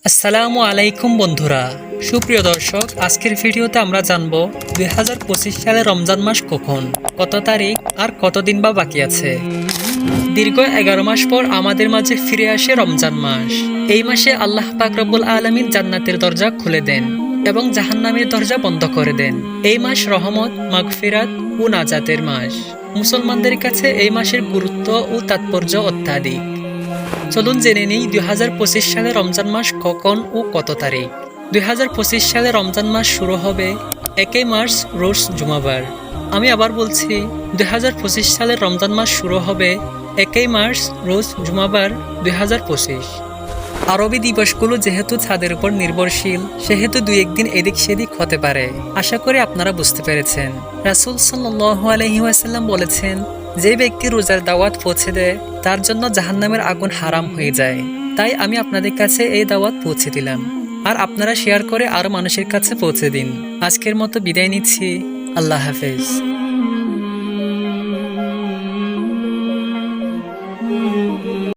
আসসালামু আলাইকুম বন্ধুরা, সুপ্রিয় দর্শক, আজকের ভিডিওতে আমরা জানব 2025 সালে রমজান মাস কখন, কত তারিখ আর কতদিন বা বাকি আছে। দীর্ঘ 11 মাস পর আমাদের মাঝে ফিরে আসে রমজান মাস। এই মাসে আল্লাহ পাক রব্বুল আলামিন জান্নাতের দরজা খুলে দেন এবং জাহান্নামের দরজা বন্ধ করে দেন। এই মাস রহমত, মাগফিরাত ও নাজাতের মাস। মুসলমানদের কাছে এই মাসের গুরুত্ব ও তাৎপর্য অত্যাধিক। চলুন জেনে নিই 2025 সালে রমজান মাস কখন ও কত তারিখ। 2025 সালে রমজান মাস শুরু হবে 1 মার্চ রোজ জুমাবার। আমি আবার বলছি, 2025 সালে রমজান মাস শুরু হবে 1 মার্চ রোজ জুমাবার 2025। আরবি দিবসগুলো যেহেতু ছাদের উপর নির্ভরশীল, সেহেতু 2-1 দিন এদিক সেদিক হতে পারে। আশা করি আপনারা বুঝতে পেরেছেন। রাসূল সাল্লাল্লাহু আলাইহি ওয়াসাল্লাম বলেছেন, যে ব্যক্তি রোজার দাওয়াত পৌঁছে দেয় তার জন্য জাহান্নামের আগুন হারাম হয়ে যায়। তাই আমি আপনাদের কাছে এই দাওয়াত পৌঁছে দিলাম, আর আপনারা শেয়ার করে আরো মানুষের কাছে পৌঁছে দিন। আজকের মতো বিদায় নিচ্ছি। আল্লাহ হাফেজ।